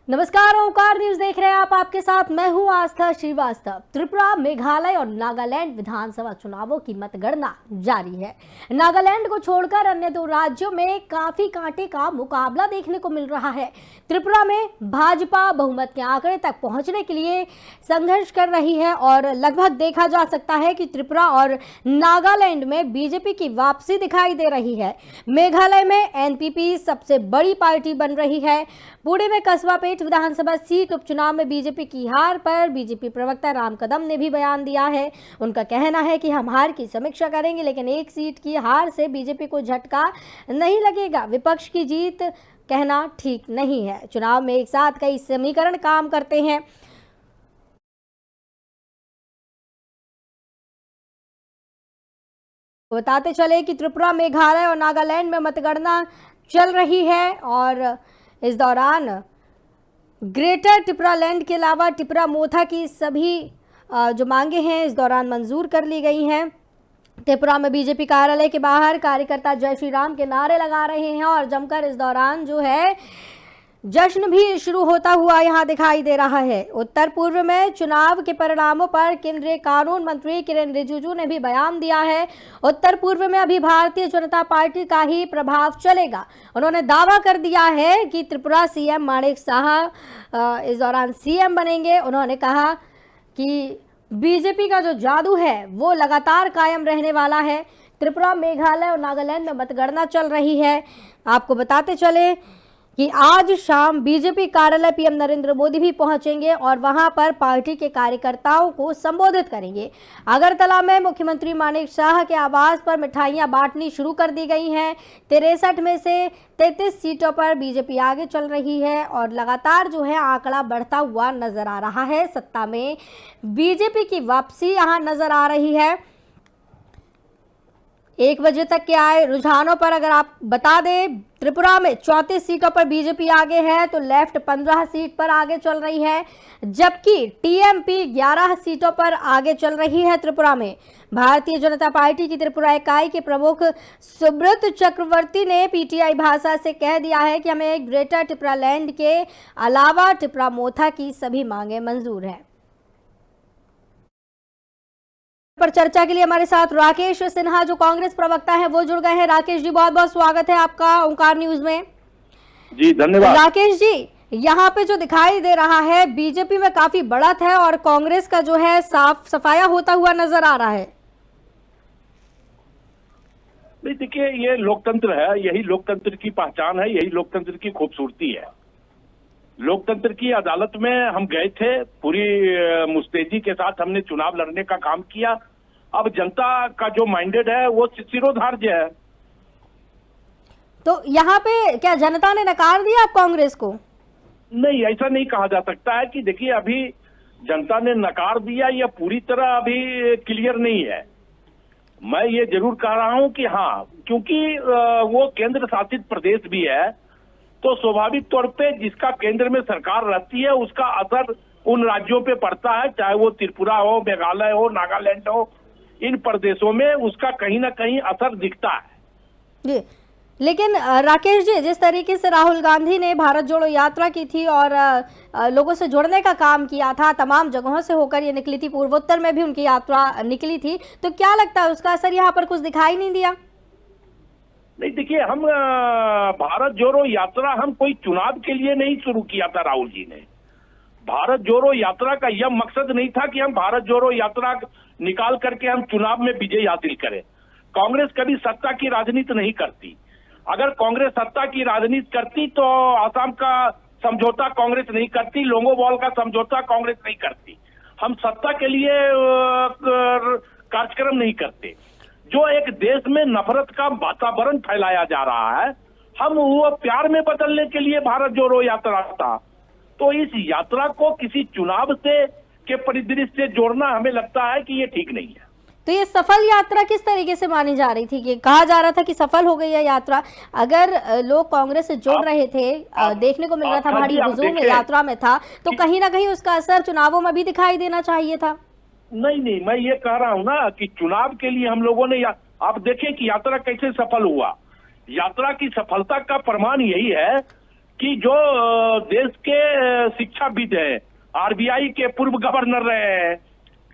नमस्कार, ओंकार न्यूज देख रहे हैं आप। आपके साथ मैं हूं आस्था श्रीवास्तव। त्रिपुरा, मेघालय और नागालैंड विधानसभा चुनावों की मतगणना जारी है। नागालैंड को छोड़कर अन्य दो राज्यों में काफी कांटे का मुकाबला देखने को मिल रहा है। त्रिपुरा में भाजपा बहुमत के आंकड़े तक पहुंचने के लिए संघर्ष कर रही है और लगभग देखा जा सकता है कि त्रिपुरा और नागालैंड में बीजेपी की वापसी दिखाई दे रही है। मेघालय में एनपीपी सबसे बड़ी पार्टी बन रही है। पुणे में कस्बा पेट विधानसभा सीट उपचुनाव में बीजेपी की हार पर बीजेपी प्रवक्ता राम कदम ने भी बयान दिया है। उनका कहना है कि हम हार की समीक्षा करेंगे, लेकिन एक सीट की हार से बीजेपी को झटका नहीं लगेगा। विपक्ष की जीत कहना ठीक नहीं है। चुनाव में एक साथ कई समीकरण काम करते हैं। बताते चले कि त्रिपुरा, मेघालय और नागालैंड में मतगणना चल रही है और इस दौरान ग्रेटर त्रिपुरालैंड के अलावा त्रिपुरा मोथा की सभी जो मांगे हैं इस दौरान मंजूर कर ली गई हैं। त्रिपुरा में बीजेपी कार्यालय के बाहर कार्यकर्ता जय श्री राम के नारे लगा रहे हैं और जमकर इस दौरान जो है जश्न भी शुरू होता हुआ यहां दिखाई दे रहा है। उत्तर पूर्व में चुनाव के परिणामों पर केंद्रीय कानून मंत्री किरेन रिजिजू ने भी बयान दिया है। उत्तर पूर्व में अभी भारतीय जनता पार्टी का ही प्रभाव चलेगा। उन्होंने दावा कर दिया है कि त्रिपुरा सीएम माणिक साहा इस दौरान सीएम बनेंगे। उन्होंने कहा कि बीजेपी का जो जादू है वो लगातार कायम रहने वाला है। त्रिपुरा, मेघालय और नागालैंड में मतगणना चल रही है। आपको बताते चले कि आज शाम बीजेपी कार्यालय पीएम नरेंद्र मोदी भी पहुंचेंगे और वहां पर पार्टी के कार्यकर्ताओं को संबोधित करेंगे। अगरतला में मुख्यमंत्री माणिक साहा के आवास पर मिठाइयां बांटनी शुरू कर दी गई हैं। 63 में से 33 सीटों पर बीजेपी आगे चल रही है और लगातार जो है आंकड़ा बढ़ता हुआ नजर आ रहा है। सत्ता में बीजेपी की वापसी यहां नजर आ रही है। 1 बजे तक के आए रुझानों पर अगर आप बता दें, त्रिपुरा में 34 सीटों पर बीजेपी आगे है तो लेफ्ट 15 सीट पर आगे चल रही है, जबकि टीएमपी 11 सीटों पर आगे चल रही है। त्रिपुरा में भारतीय जनता पार्टी की त्रिपुरा इकाई के प्रमुख सुब्रत चक्रवर्ती ने पीटीआई भाषा से कह दिया है कि हमें ग्रेटर त्रिपुरालैंड के अलावा त्रिपुरा मोथा की सभी मांगे मंजूर है। पर चर्चा के लिए हमारे साथ राकेश सिन्हा जो कांग्रेस प्रवक्ता है वो जुड़ गए हैं। राकेश जी, बहुत बहुत स्वागत है आपका ओंकार न्यूज में। जी धन्यवाद। राकेश जी, यहाँ पे जो दिखाई दे रहा है बीजेपी में काफी बढ़त है और कांग्रेस का जो है साफ सफाया होता हुआ नजर आ रहा है। नहीं, देखिए ये लोकतंत्र है, यही लोकतंत्र की पहचान है, यही लोकतंत्र की खूबसूरती है। लोकतंत्र की अदालत में हम गए थे, पूरी मुस्तैदी के साथ हमने चुनाव लड़ने का काम किया। अब जनता का जो माइंडेड है वो शिरोधार्य है। तो यहाँ पे क्या जनता ने नकार दिया आप कांग्रेस को? नहीं, ऐसा नहीं कहा जा सकता है कि देखिए अभी जनता ने नकार दिया, या पूरी तरह अभी क्लियर नहीं है। मैं ये जरूर कह रहा हूं कि हाँ, क्योंकि वो केंद्र शासित प्रदेश भी है तो स्वाभाविक तौर पे जिसका केंद्र में सरकार रहती है उसका असर उन राज्यों पे पड़ता है, चाहे वो त्रिपुरा हो, मेघालय हो, नागालैंड हो। इन प्रदेशों में उसका कहीं ना कहीं असर दिखता है जी। लेकिन राकेश जी, जिस तरीके से राहुल गांधी ने भारत जोड़ो यात्रा की थी और लोगों से जुड़ने का काम किया था, तमाम जगहों से होकर ये निकली थी, पूर्वोत्तर में भी उनकी यात्रा निकली थी, तो क्या लगता है उसका असर यहाँ पर कुछ दिखाई नहीं दिया? नहीं, देखिए हम भारत जोड़ो यात्रा हम कोई चुनाव के लिए नहीं शुरू किया था। राहुल जी ने भारत जोड़ो यात्रा का यह मकसद नहीं था कि हम भारत जोड़ो यात्रा निकाल करके हम चुनाव में विजय हासिल करें। कांग्रेस कभी सत्ता की राजनीति नहीं करती। अगर कांग्रेस सत्ता की राजनीति करती तो आसाम का समझौता कांग्रेस नहीं करती, लोंगोवाल का समझौता कांग्रेस नहीं करती। हम सत्ता के लिए कार्यक्रम नहीं करते। जो एक देश में नफरत का वातावरण फैलाया जा रहा है, हम वो प्यार में बदलने के लिए भारत जोड़ो यात्रा था। तो इस यात्रा को किसी चुनाव से के परिदृश्य से जोड़ना हमें लगता है कि ये ठीक नहीं है। तो ये सफल यात्रा किस तरीके से मानी जा रही थी? कि कहा जा रहा था कि सफल हो गई है यात्रा। अगर लोग कांग्रेस से जुड़ रहे थे, देखने को मिल रहा था भारी हुजूम यात्रा में था, तो कहीं ना कहीं उसका असर चुनावों में भी दिखाई देना चाहिए था। नहीं, मैं ये कह रहा हूं ना कि चुनाव के लिए हम लोगों ने आप देखें कि यात्रा कैसे सफल हुआ। यात्रा की सफलता का प्रमाण यही है कि जो देश के शिक्षाविद हैं, आरबीआई के पूर्व गवर्नर रहे हैं,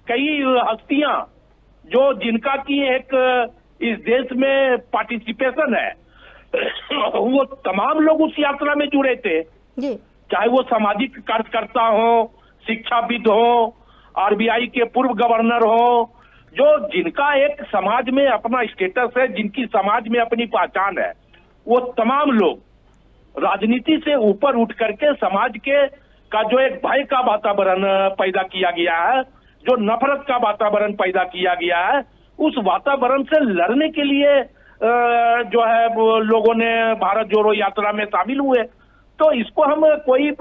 कई हस्तियां जो जिनका की एक इस देश में पार्टिसिपेशन है, वो तमाम लोग उस यात्रा में जुड़े थे जी। चाहे वो सामाजिक कार्यकर्ता हो, शिक्षाविद हो, आरबीआई के पूर्व गवर्नर हो, जो जिनका एक समाज में अपना स्टेटस है, जिनकी समाज में अपनी पहचान है, वो तमाम लोग राजनीति से ऊपर उठ करके समाज के का जो एक भय का वातावरण पैदा किया गया है, जो नफरत का वातावरण पैदा किया गया है, उस वातावरण से लड़ने के लिए जो है वो लोगों ने भारत जोड़ो यात्रा में शामिल हुए। तो इसको हम कोई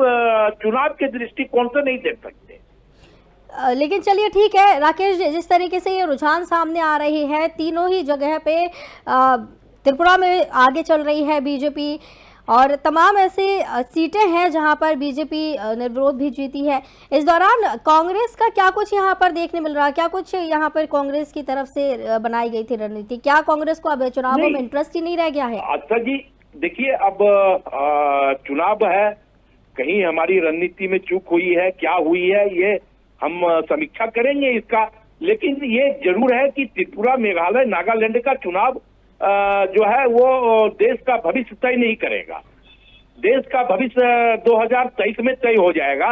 चुनाव के दृष्टिकोण से नहीं देख सकते। लेकिन चलिए ठीक है राकेश जी, जिस तरीके से ये रुझान सामने आ रही है, तीनों ही जगह पे त्रिपुरा में आगे चल रही है बीजेपी, और तमाम ऐसी सीटें हैं जहां पर बीजेपी निर्विरोध भी जीती है। इस दौरान कांग्रेस का क्या कुछ यहां पर देखने मिल रहा है? क्या कुछ यहां पर कांग्रेस की तरफ से बनाई गई थी रणनीति? क्या कांग्रेस को अब चुनावों में इंटरेस्ट ही नहीं रह गया है? अच्छा जी, देखिए अब चुनाव है, कहीं हमारी रणनीति में चूक हुई है, क्या हुई है ये हम समीक्षा करेंगे इसका। लेकिन ये जरूर है कि त्रिपुरा, मेघालय, नागालैंड का चुनाव जो है वो देश का भविष्य तय नहीं करेगा। देश का भविष्य 2023 में तय हो जाएगा।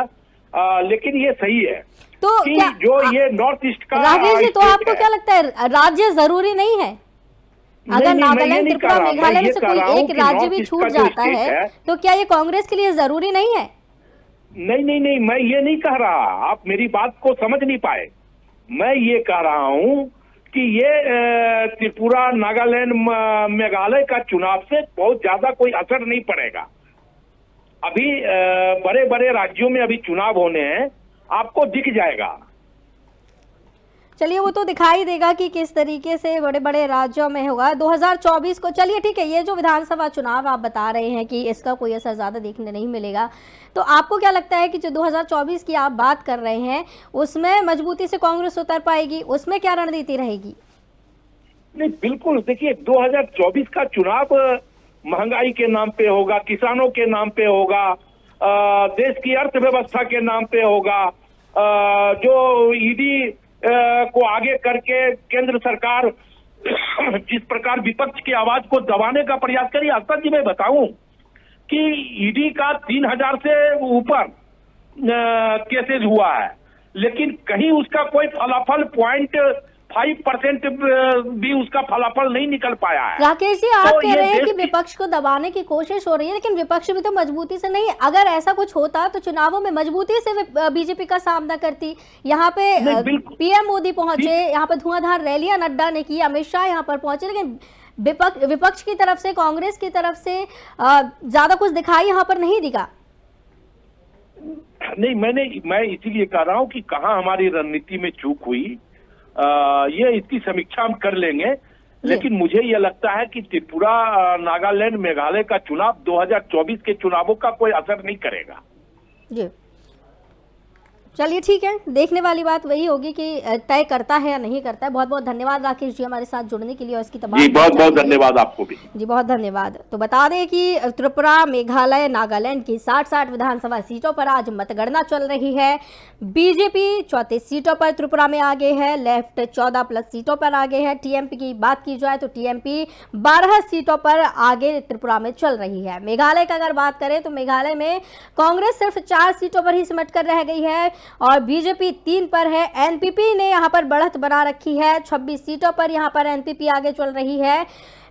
लेकिन ये सही है तो कि क्या, जो ये नॉर्थ ईस्ट का राकेश जी, तो आपको क्या लगता है राज्य जरूरी नहीं है? अगर नागालैंड, त्रिपुरा, मेघालय में से कोई एक राज्य भी छूट जाता है तो क्या ये कांग्रेस के लिए जरूरी नहीं है? नहीं, मैं ये नहीं कह रहा, आप मेरी बात को समझ नहीं पाए। मैं ये कह रहा हूं कि ये त्रिपुरा, नागालैंड, मेघालय का चुनाव से बहुत ज्यादा कोई असर नहीं पड़ेगा। अभी बड़े बड़े राज्यों में अभी चुनाव होने हैं, आपको दिख जाएगा। चलिए वो तो दिखाई देगा कि किस तरीके से बड़े बड़े राज्यों में होगा 2024 को। चलिए ठीक है, ये जो विधानसभा चुनाव आप बता रहे हैं कि इसका कोई असर ज़्यादा देखने नहीं मिलेगा, तो आपको क्या लगता है कि जो 2024 की आप बात कर रहे हैं उसमें मजबूती से कांग्रेस उतर पाएगी? उसमें क्या रणनीति रहेगी? नहीं, बिल्कुल। देखिए 2024 का चुनाव महंगाई के नाम पे होगा, किसानों के नाम पे होगा, देश की अर्थव्यवस्था के नाम पे होगा। जो ईडी को आगे करके केंद्र सरकार जिस प्रकार विपक्ष की आवाज को दबाने का प्रयास करी, अक्सर जी मैं बताऊं कि ईडी का 3000 से ऊपर केसेस हुआ है, लेकिन कहीं उसका कोई फलाफल 0.5% भी उसका फलाफल नहीं निकल पाया है। राकेश जी, आप कह रहे हैं कि विपक्ष को दबाने की कोशिश हो रही है, लेकिन विपक्ष भी तो मजबूती से नहीं। अगर ऐसा कुछ होता तो चुनावों में मजबूती से बीजेपी का सामना करती। यहाँ पे पीएम मोदी पहुंचे, यहाँ पे धुआंधार रैलियां नड्डा ने की, अमित शाह यहाँ पर पहुंचे, लेकिन विपक्ष की तरफ से, कांग्रेस की तरफ से ज्यादा कुछ दिखाई यहाँ पर नहीं दिखा। नहीं, मैं इसीलिए कह रहा हूँ कि कहाँ हमारी रणनीति में चूक हुई, ये इसकी समीक्षा हम कर लेंगे। लेकिन मुझे यह लगता है कि त्रिपुरा, नागालैंड, मेघालय का चुनाव 2024 के चुनावों का कोई असर नहीं करेगा। जी चलिए ठीक है, देखने वाली बात वही होगी कि तय करता है या नहीं करता है। बहुत बहुत धन्यवाद राकेश जी हमारे साथ जुड़ने के लिए और इसकी तमाम। जी बहुत बहुत धन्यवाद आपको भी। जी बहुत धन्यवाद। तो बता दें कि त्रिपुरा, मेघालय, नागालैंड की 60 विधानसभा सीटों पर आज मतगणना चल रही है। बीजेपी 34 सीटों पर त्रिपुरा में आगे है, लेफ्ट 14+ सीटों पर आगे है। टीएमपी की बात की जाए तो टीएमपी 12 सीटों पर आगे त्रिपुरा में चल रही है। मेघालय का अगर बात करें तो मेघालय में कांग्रेस सिर्फ 4 सीटों पर ही सिमट कर रह गई है और बीजेपी 3 पर है। एनपीपी ने यहां पर बढ़त बना रखी है, 26 सीटों पर यहां पर एनपीपी आगे चल रही है।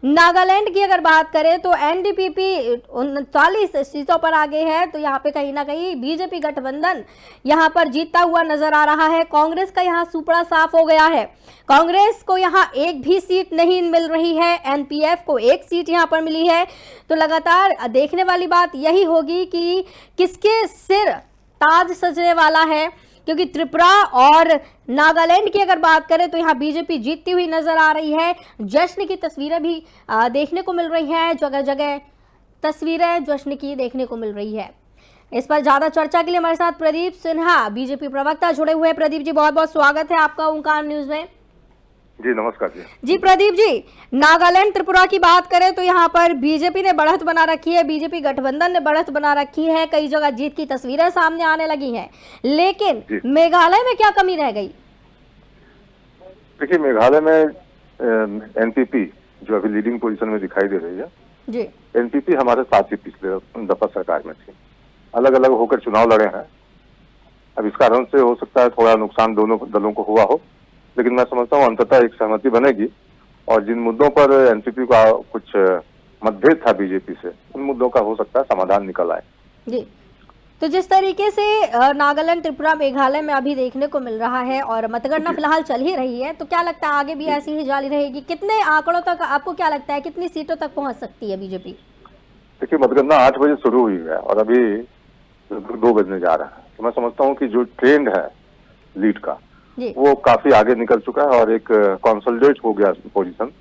नागालैंड की अगर बात करें तो एनडीपीपी 39 सीटों पर आगे है, तो यहाँ पे कहीं ना कहीं बीजेपी गठबंधन यहाँ पर जीतता हुआ नजर आ रहा है। कांग्रेस का यहाँ सुपड़ा साफ हो गया है, कांग्रेस को यहाँ एक भी सीट नहीं मिल रही है, एनपीएफ को 1 सीट यहाँ पर मिली है। तो लगातार देखने वाली बात यही होगी कि किसके सिर ताज सजने वाला है, क्योंकि त्रिपुरा और नागालैंड की अगर बात करें तो यहाँ बीजेपी जीतती हुई नजर आ रही है। जश्न की तस्वीरें भी देखने को मिल रही हैं, जगह जगह तस्वीरें जश्न की देखने को मिल रही है। इस पर ज्यादा चर्चा के लिए हमारे साथ प्रदीप सिन्हा बीजेपी प्रवक्ता जुड़े हुए हैं। प्रदीप जी बहुत बहुत स्वागत है आपका ओंकार न्यूज में। जी नमस्कार जी। जी प्रदीप जी, नागालैंड त्रिपुरा की बात करें तो यहाँ पर बीजेपी ने बढ़त बना रखी है, बीजेपी गठबंधन ने बढ़त बना रखी है, कई जगह जीत की तस्वीरें सामने आने लगी हैं, लेकिन जी मेघालय में क्या कमी रह गई? देखिए, मेघालय में एनपीपी जो अभी लीडिंग पोजीशन में दिखाई दे रही है, जी एनपीपी हमारे साथ ही पिछले दफा सरकार में थी, अलग अलग होकर चुनाव लड़े हैं। अब इस कारण से हो सकता है थोड़ा नुकसान दोनों दलों को हुआ हो, लेकिन मैं समझता हूँ अंततः एक सहमति बनेगी और जिन मुद्दों पर एनपीपी का कुछ मतभेद था बीजेपी से, उन मुद्दों का हो सकता है समाधान निकल आए। जी। तो जिस तरीके से नागालैंड त्रिपुरा मेघालय में अभी देखने को मिल रहा है और मतगणना फिलहाल चल ही रही है, तो क्या लगता है आगे भी ऐसी ही जारी रहेगी? कितने आंकड़ों तक आपको क्या लगता है, कितनी सीटों तक पहुंच सकती है बीजेपी? देखिए, मतगणना 8 बजे शुरू हुई है और अभी 2 बजने जा रहा है, तो मैं समझता हूँ कि जो ट्रेंड है लीड का जी वो काफी आगे निकल चुका है और एक कंसोलिडेट हो गया पोजीशन,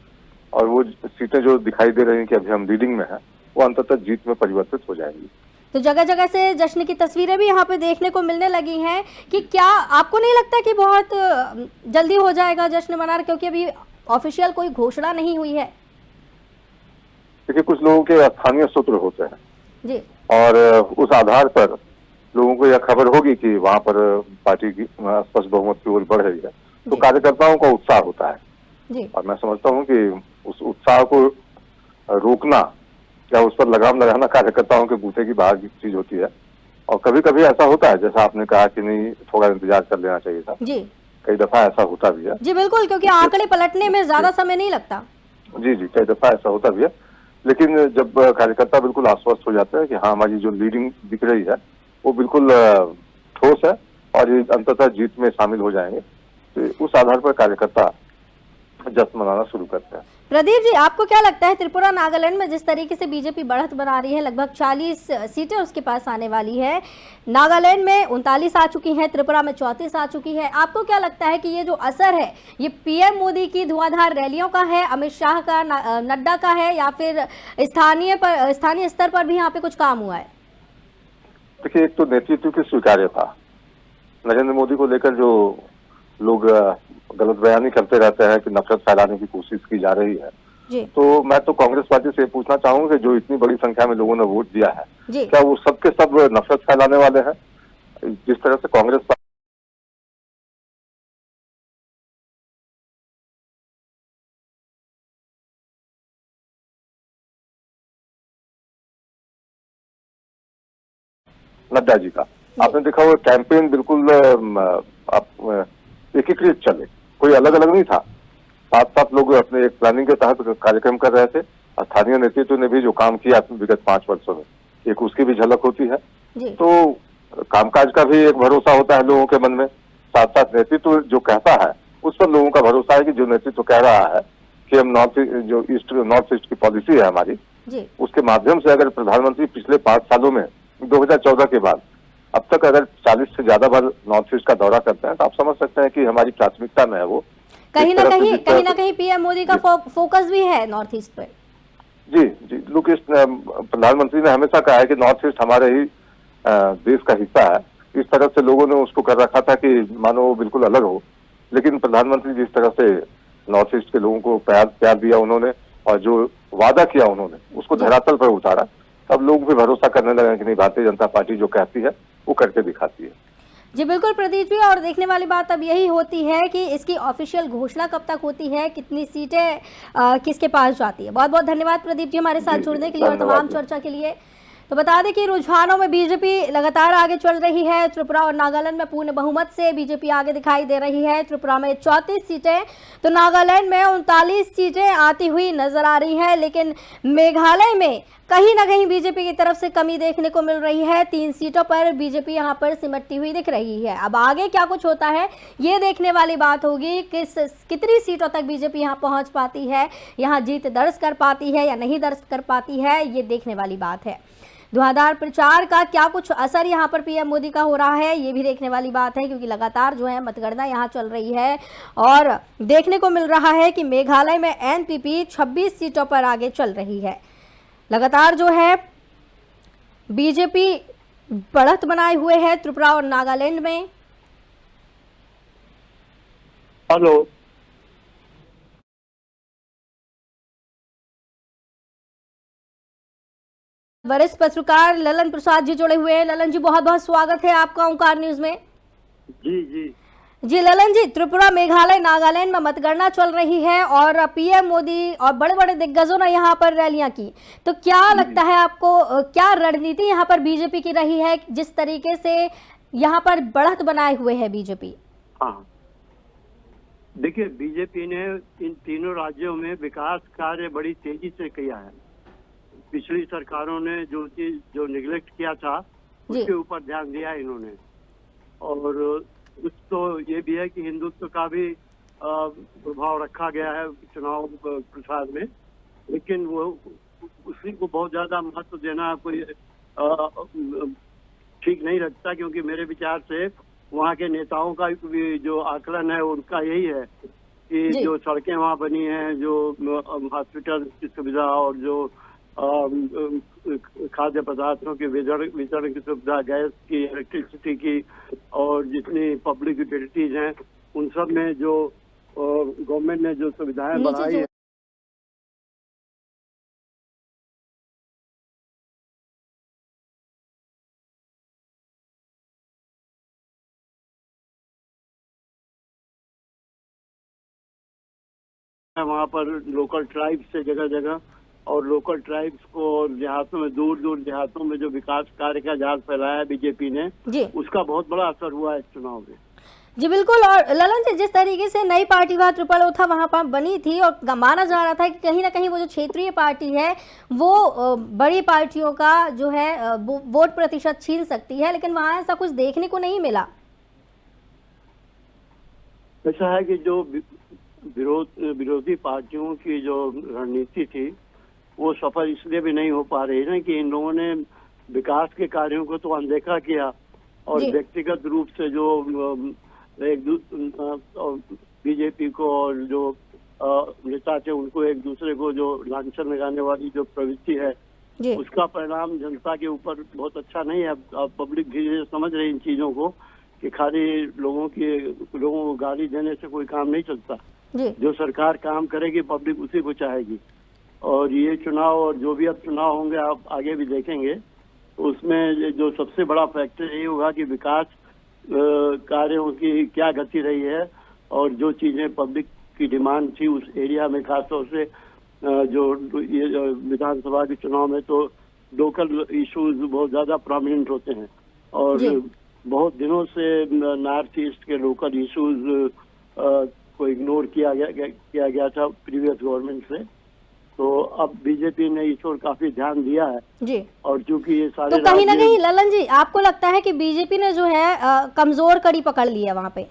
और वो सीटें जो दिखाई दे रही हैं कि अभी हम लीडिंग में हैं, वो अंततः जीत में परिवर्तित हो जाएंगी। तो जगह जगह से जश्न की तस्वीरें भी यहाँ पे देखने को मिलने लगी हैं कि क्या आपको नहीं लगता कि बहुत जल्दी हो जाएगा जश्न मनाना, क्योंकि अभी ऑफिशियल कोई घोषणा नहीं हुई है? देखिए, कुछ लोगों के स्थानीय सूत्र होते हैं जी और उस आधार पर लोगों को यह खबर होगी कि वहां पर पार्टी की स्पष्ट बहुमत की ओर बढ़ रही है, तो जी। कार्यकर्ताओं का उत्साह होता है जी और मैं समझता हूँ कि उस उत्साह को रोकना या उस पर लगाम लगाना कार्यकर्ताओं के बूते की बाहर की चीज होती है। और कभी कभी ऐसा होता है, जैसा आपने कहा कि नहीं थोड़ा इंतजार कर लेना चाहिए था, जी कई दफा ऐसा होता भी है। जी बिल्कुल, क्योंकि आंकड़े पलटने में ज्यादा समय नहीं लगता। जी जी, कई दफा ऐसा होता भी है, लेकिन जब कार्यकर्ता बिल्कुल आश्वस्त हो जाता है कि हाँ हमारी जो लीडिंग दिख रही है वो बिल्कुल ठोस है और ये अंततः जीत में शामिल हो जाएंगे, तो उस आधार पर कार्यकर्ता जश्न मनाना शुरू करते हैं। प्रदीप जी, आपको क्या लगता है त्रिपुरा नागालैंड में जिस तरीके से बीजेपी बढ़त बना रही है, लगभग 40 सीटें उसके पास आने वाली है, नागालैंड में 39 आ चुकी हैं, त्रिपुरा में 34 आ चुकी है, आपको क्या लगता है कि ये जो असर है ये पीएम मोदी की धुआंधार रैलियों का है, अमित शाह का, नड्डा का है, या फिर स्थानीय स्तर पर भी यहाँ पे कुछ काम हुआ है? देखिए, एक तो नेतृत्व की स्वीकार्यता, नरेंद्र मोदी को लेकर जो लोग गलत बयानी करते रहते हैं कि नफरत फैलाने की कोशिश की जा रही है, जी तो मैं तो कांग्रेस पार्टी से पूछना चाहूंगा कि जो इतनी बड़ी संख्या में लोगों ने वोट दिया है, जी क्या वो सब के सब नफरत फैलाने वाले हैं? जिस तरह से कांग्रेस पार्टी नड्डा जी का आपने देखा हुआ कैंपेन बिल्कुल एकीकृत चले, कोई अलग अलग नहीं था, साथ साथ लोग अपने एक प्लानिंग के तहत कार्यक्रम कर रहे थे। स्थानीय नेतृत्व ने भी जो काम किया विगत 5 वर्षों में, एक उसकी भी झलक होती है। जी तो कामकाज का भी एक भरोसा होता है लोगों के मन में, साथ साथ नेतृत्व जो कहता है उस पर लोगों का भरोसा है कि जो नेतृत्व कह रहा है कि हम नॉर्थ ईस्ट की पॉलिसी है हमारी, जी उसके माध्यम से अगर प्रधानमंत्री पिछले 5 सालों में 2014 के बाद अब तक अगर 40 से ज्यादा बार नॉर्थ ईस्ट का दौरा करते हैं, तो आप समझ सकते हैं कि हमारी प्राथमिकता में है वो। कहीं ना कहीं पीएम मोदी का फोकस भी है नॉर्थ ईस्ट पर। जी जी, लोग प्रधानमंत्री ने हमेशा कहा है कि नॉर्थ ईस्ट हमारे ही देश का हिस्सा है। इस तरह से लोगों ने उसको कर रखा था कि मानो वो बिल्कुल अलग हो, लेकिन प्रधानमंत्री जिस तरह से नॉर्थ ईस्ट के लोगों को प्यार दिया उन्होंने और जो वादा किया उन्होंने उसको धरातल पर उतारा, तब लोग भी भरोसा करने लगे कि नहीं, भारतीय जनता पार्टी जो कहती है वो करके दिखाती है। जी बिल्कुल प्रदीप जी, और देखने वाली बात अब यही होती है कि इसकी ऑफिशियल घोषणा कब तक होती है, कितनी सीटें किसके पास जाती है। बहुत बहुत धन्यवाद प्रदीप जी हमारे साथ जुड़ने के लिए और तमाम चर्चा के लिए। तो बता दें कि रुझानों में बीजेपी लगातार आगे चल रही है। त्रिपुरा और नागालैंड में पूर्ण बहुमत से बीजेपी आगे दिखाई दे रही है। त्रिपुरा में 34 सीटें तो नागालैंड में 39 सीटें आती हुई नजर आ रही है, लेकिन मेघालय में कहीं ना कहीं बीजेपी की तरफ से कमी देखने को मिल रही है। 3 सीटों पर बीजेपी यहां पर सिमटती हुई दिख रही है। अब आगे क्या कुछ होता है ये देखने वाली बात होगी, कितनी सीटों तक बीजेपी यहां पहुंच पाती है, यहां जीत दर्ज कर पाती है या नहीं दर्ज कर पाती है, ये देखने वाली बात है। धुआंधार प्रचार का क्या कुछ असर यहाँ पर पीएम मोदी का हो रहा है, ये भी देखने वाली बात है, क्योंकि लगातार जो है मतगणना यहाँ चल रही है और देखने को मिल रहा है कि मेघालय में एनपीपी 26 सीटों पर आगे चल रही है। लगातार जो है बीजेपी बढ़त बनाए हुए है त्रिपुरा और नागालैंड में। हेलो वरिष्ठ पत्रकार ललन प्रसाद जी जुड़े हुए हैं। ललन जी, बहुत बहुत स्वागत है आपका ओंकार न्यूज में। जी ललन जी, त्रिपुरा, मेघालय, नागालैंड में मतगणना चल रही है और पीएम मोदी और बड़े बड़े दिग्गजों ने यहाँ पर रैलियां की, तो क्या लगता है आपको, क्या रणनीति यहाँ पर बीजेपी की रही है, जिस तरीके से यहाँ पर बढ़त बनाए हुए है बीजेपी? हाँ, देखिए, बीजेपी ने इन तीनों राज्यों में विकास कार्य बड़ी तेजी से किया है। पिछली सरकारों ने जो निगलेक्ट किया था उसके ऊपर ध्यान दिया इन्होंने। और कुछ तो ये भी है कि हिंदुत्व का भी प्रभाव रखा गया है चुनाव प्रचार में, लेकिन वो उसी को बहुत ज्यादा महत्व देना कोई ठीक नहीं लगता, क्योंकि मेरे विचार से वहाँ के नेताओं का भी जो आकलन है उनका यही है कि जो सड़कें वहाँ बनी हैं, जो हॉस्पिटल की सुविधा और जो खाद्य पदार्थों के वितरण की सुविधा, गैस की, इलेक्ट्रिसिटी की और जितनी पब्लिक यूटिलिटीज हैं, उन सब में जो गवर्नमेंट ने जो सुविधाएं बढ़ाई है, वहाँ पर लोकल ट्राइब्स से जगह जगह, और लोकल ट्राइब्स को देहातों में, दूर दूर देहातों में जो विकास कार्य का जाल फैलाया है बीजेपी ने, उसका बहुत बड़ा असर हुआ है इस चुनाव में। जी बिल्कुल। और ललन जी, जिस तरीके से नई पार्टी वहाँ त्रिपुरा वहाँ पर बनी थी और माना जा रहा था कि कहीं ना कहीं वो जो क्षेत्रीय पार्टी है वो बड़ी पार्टियों का जो है वोट प्रतिशत छीन सकती है, लेकिन वहाँ ऐसा कुछ देखने को नहीं मिला। ऐसा है कि जो विरोधी पार्टियों की जो रणनीति थी वो सफल इसलिए भी नहीं हो पा रही ना कि इन लोगों ने विकास के कार्यों को तो अनदेखा किया और व्यक्तिगत रूप से जो बीजेपी को और जो नेता थे उनको एक दूसरे को जो लांछन लगाने वाली जो प्रवृत्ति है, उसका परिणाम जनता के ऊपर बहुत अच्छा नहीं है। अब पब्लिक धीरे धीरे समझ रही इन चीजों को कि खाली लोगों को गाली देने से कोई काम नहीं चलता। जो सरकार काम करेगी पब्लिक उसी को चाहेगी। और ये चुनाव और जो भी अब चुनाव होंगे आप आगे भी देखेंगे, तो उसमें जो सबसे बड़ा फैक्टर यही होगा कि विकास कार्यों की क्या गति रही है और जो चीजें पब्लिक की डिमांड थी उस एरिया में, खासतौर से जो ये विधानसभा के चुनाव में तो लोकल इश्यूज बहुत ज्यादा प्रोमिनेंट होते हैं और बहुत दिनों से नॉर्थ ईस्ट के लोकल इश्यूज को इग्नोर किया गया था प्रीवियस गवर्नमेंट से। तो अब बीजेपी ने इस ओर काफी ध्यान दिया है जी। और चूंकि ये सारे तो कहीं ना कहीं ललन जी, आपको लगता है कि बीजेपी ने जो है कमजोर कड़ी पकड़ ली है वहाँ पे?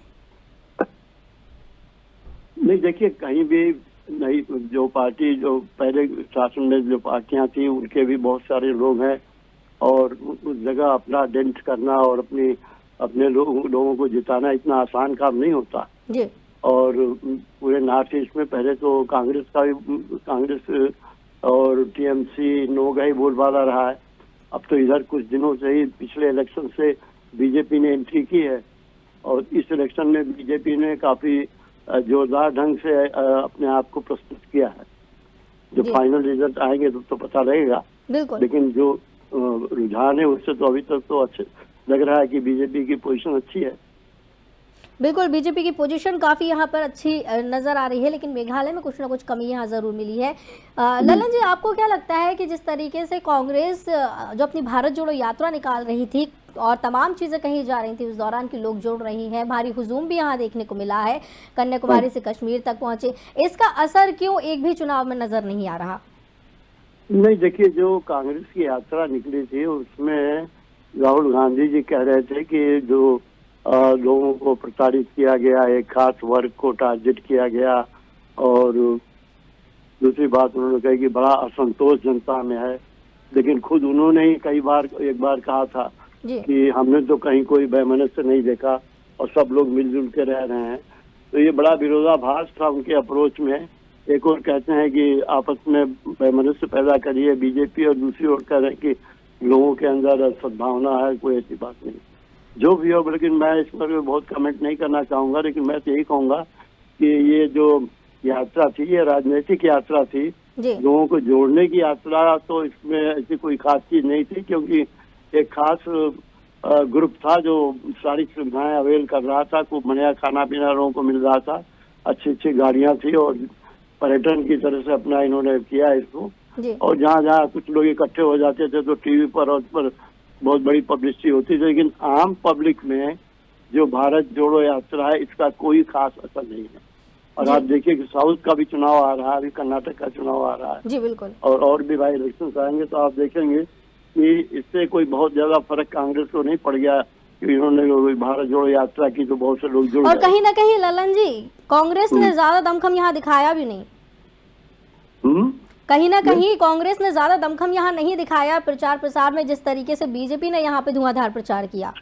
नहीं, देखिए, कहीं भी नहीं। जो पार्टी जो पहले शासन में जो पार्टियां थी उनके भी बहुत सारे लोग हैं और उस जगह अपना डेंट करना और अपने लोगों को जिताना इतना आसान काम नहीं होता जी। और पूरे नॉर्थ ईस्ट में पहले तो कांग्रेस और टीएमसी नो का ही बोलबाला रहा है। अब तो इधर कुछ दिनों से ही पिछले इलेक्शन से बीजेपी ने एंट्री की है और इस इलेक्शन में बीजेपी ने काफी जोरदार ढंग से अपने आप को प्रस्तुत किया है। जो फाइनल रिजल्ट आएंगे तो पता लगेगा, लेकिन जो रुझान है उससे तो अभी तक तो अच्छे लग रहा है कि बीजेपी की पोजीशन अच्छी है। बिल्कुल, बीजेपी की पोजीशन काफ़ी यहाँ पर अच्छी नज़र आ रही है, लेकिन मेघालय में कुछ ना कुछ कमी यहाँ ज़रूर मिली है। ललन जी, आपको क्या लगता है कि जिस तरीके से कांग्रेस जो अपनी भारत जोड़ो यात्रा निकाल रही थी और तमाम चीज़ें कही जा रही थी, उस दौरान की लोग जुड़ रही हैं, भारी हुजूम भी यहाँ देखने को मिला है, कन्याकुमारी से कश्मीर तक पहुँचे, इसका असर क्यों एक भी चुनाव में नज़र नहीं आ रहा? नहीं, देखिए, जो कांग्रेस की यात्रा निकली थी उसमें राहुल गांधी जी कह रहे थे कि जो लोगों को प्रताड़ित किया गया, एक खास वर्ग को टारगेट किया गया और दूसरी बात उन्होंने कही कि बड़ा असंतोष जनता में है। लेकिन खुद उन्होंने ही एक बार कहा था कि हमने तो कहीं कोई वैमनस्य नहीं देखा और सब लोग मिलजुल के रह रहे हैं। तो ये बड़ा विरोधाभास था उनके अप्रोच में। एक और कहते हैं कि आपस में वैमनस्य पैदा करिए बीजेपी, और दूसरी ओर कह रहे हैं कि लोगों के अंदर सद्भावना है, कोई ऐसी बात नहीं। जो भी हो, लेकिन मैं इस पर बहुत कमेंट नहीं करना चाहूंगा, लेकिन मैं तो यही कहूंगा कि ये जो यात्रा थी ये राजनीतिक यात्रा थी जी लोगों को जोड़ने की यात्रा, तो इसमें ऐसी कोई खास चीज नहीं थी, क्योंकि एक खास ग्रुप था जो सारी सुविधाएं अवेल कर रहा था, खूब बढ़िया खाना पीना लोगों को मिल रहा था, अच्छी अच्छी गाड़ियां थी और पर्यटन की तरह से अपना इन्होंने किया इसको। जी और जहाँ जहाँ कुछ लोग इकट्ठे हो जाते थे तो टीवी पर और उस पर बहुत बड़ी पब्लिसिटी होती थी, लेकिन आम पब्लिक में जो भारत जोड़ो यात्रा है इसका कोई खास असर नहीं है। और जी। आप देखिए कि साउथ का भी चुनाव आ रहा है, अभी कर्नाटक का चुनाव आ रहा है, जी बिल्कुल। और भी भाई इलेक्शन आएंगे, तो आप देखेंगे कि इससे कोई बहुत ज्यादा फर्क कांग्रेस को नहीं पड़ गया कि इन्होंने भारत जोड़ो यात्रा की, तो बहुत से लोग जुड़ और गए। कहीं ना कहीं ललन जी, कांग्रेस ने ज्यादा दमखम यहाँ दिखाया भी नहीं। कहीं ना कहीं कांग्रेस ने ज्यादा दमखम यहाँ नहीं दिखाया प्रचार प्रसार में, जिस तरीके से बीजेपी ने यहाँ पे धुआंधार प्रचार किया।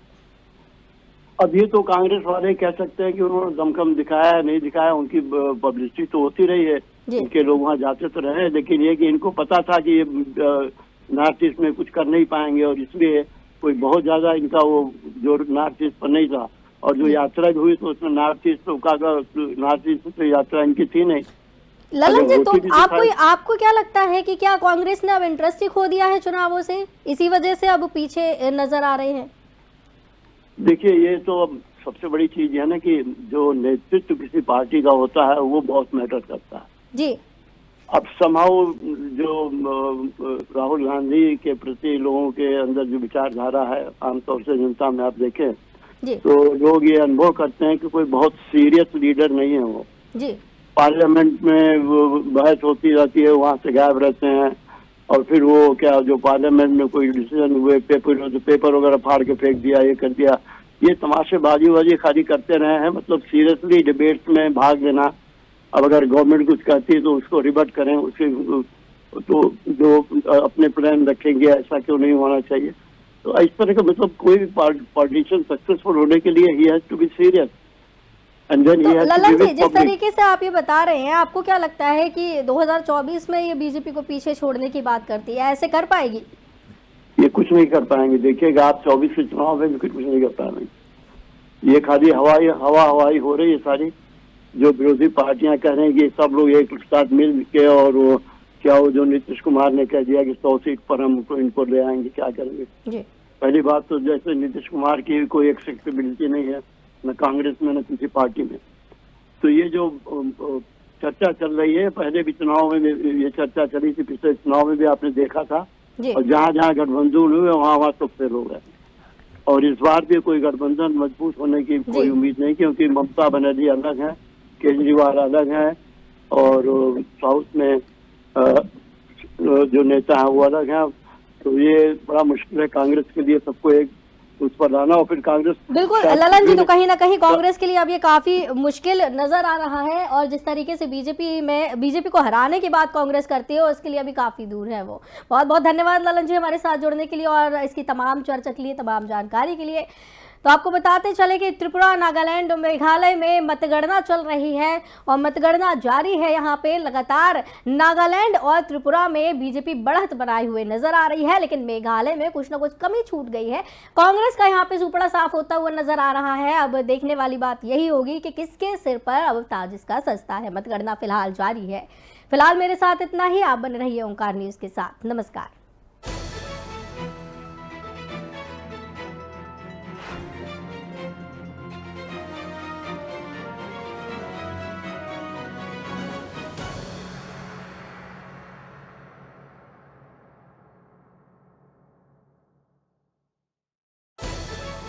अब ये तो कांग्रेस वाले कह सकते हैं कि उन्होंने दमखम दिखाया है नहीं दिखाया, उनकी पब्लिसिटी तो होती रही है, उनके लोग वहाँ जाते तो रहे, लेकिन ये कि इनको पता था कि ये नॉर्थ ईस्ट में कुछ कर नहीं पाएंगे, और इसलिए कोई बहुत ज्यादा इनका वो जो नॉर्थ ईस्ट पर नहीं था। और जो यात्रा भी हुई तो उसमें नॉर्थ ईस्ट तो यात्रा इनकी थी नहीं। ललन जी, तो आपको क्या लगता है कि क्या कांग्रेस ने अब इंटरेस्ट ही खो दिया है चुनावों से, इसी वजह से अब पीछे नजर आ रहे हैं? देखिए, ये तो अब सबसे बड़ी चीज है ना कि जो नेतृत्व किसी पार्टी का होता है वो बहुत मैटर करता है जी। अब समाओ जो राहुल गांधी के प्रति लोगों के अंदर जो विचारधारा है, आमतौर से जनता में आप देखें जी। तो लोग ये अनुभव करते हैं कि कोई बहुत सीरियस लीडर नहीं है वो जी। पार्लियामेंट में वो बहस होती रहती है, वहाँ से गायब रहते हैं, और फिर वो क्या जो पार्लियामेंट में कोई डिसीजन हुए पेपर वगैरह फाड़ के फेंक दिया, ये कर दिया, ये तमाशेबाजी खाली करते रहे हैं। मतलब सीरियसली डिबेट्स में भाग लेना, अब अगर गवर्नमेंट कुछ कहती है तो उसको रिबट करें, उसके तो जो अपने प्लान रखेंगे ऐसा क्यों नहीं होना चाहिए। तो इस तरह का मतलब कोई भी पॉलिटिशियन सक्सेसफुल होने के लिए ही हैज टू बी सीरियस। तो ललन जी, जिस तरीके से आप ये बता रहे हैं, आपको क्या लगता है कि 2024 में ये बीजेपी को पीछे छोड़ने की बात करती है, ऐसे कर पाएगी? ये कुछ नहीं कर पाएंगे। देखिएगा आप 24 के चुनाव में भी कुछ नहीं कर पाएंगे। ये खाली हवाई हो रही है सारी। जो विरोधी पार्टियां कह रहे हैं कि सब लोग एक साथ मिल के, और वो क्या वो जो नीतीश कुमार ने कह दिया कि 100 सीट पर हम इनको ले आएंगे, क्या करेंगे जी। पहली बात तो जैसे नीतीश कुमार की कोई एक्सेप्टेबिलिटी नहीं है, न कांग्रेस में न किसी पार्टी में। तो ये जो चर्चा चल रही है, पहले भी चुनाव में ये चर्चा चली थी, पिछले चुनाव में भी आपने देखा था, और जहाँ जहाँ गठबंधन हुए वहाँ सब फेल हो गए। और इस बार भी कोई गठबंधन मजबूत होने की कोई उम्मीद नहीं, क्योंकि ममता बनर्जी अलग है, केजरीवाल अलग है, और साउथ में जो नेता है वो अलग है। तो ये बड़ा मुश्किल है कांग्रेस के लिए सबको एक उस पर लाना, और फिर कांग्रेस बिल्कुल ललन जी, तो कहीं ना कहीं कांग्रेस के लिए अब ये काफी मुश्किल नजर आ रहा है, और जिस तरीके से बीजेपी को हराने की बात कांग्रेस करती है उसके लिए अभी काफी दूर है वो। बहुत बहुत धन्यवाद ललन जी हमारे साथ जुड़ने के लिए और इसकी तमाम चर्चा के लिए, तमाम जानकारी के लिए। तो आपको बताते चले कि त्रिपुरा, नागालैंड और मेघालय में मतगणना चल रही है और मतगणना जारी है। यहाँ पे लगातार नागालैंड और त्रिपुरा में बीजेपी बढ़त बनाए हुए नजर आ रही है, लेकिन मेघालय में कुछ ना कुछ कमी छूट गई है। कांग्रेस का यहाँ पे सुपड़ा साफ होता हुआ नजर आ रहा है। अब देखने वाली बात यही होगी कि किसके सिर पर अब ताज इसका सजता है। मतगणना फिलहाल जारी है। फिलहाल मेरे साथ इतना ही। आप बने रहिए ओंकार न्यूज के साथ। नमस्कार।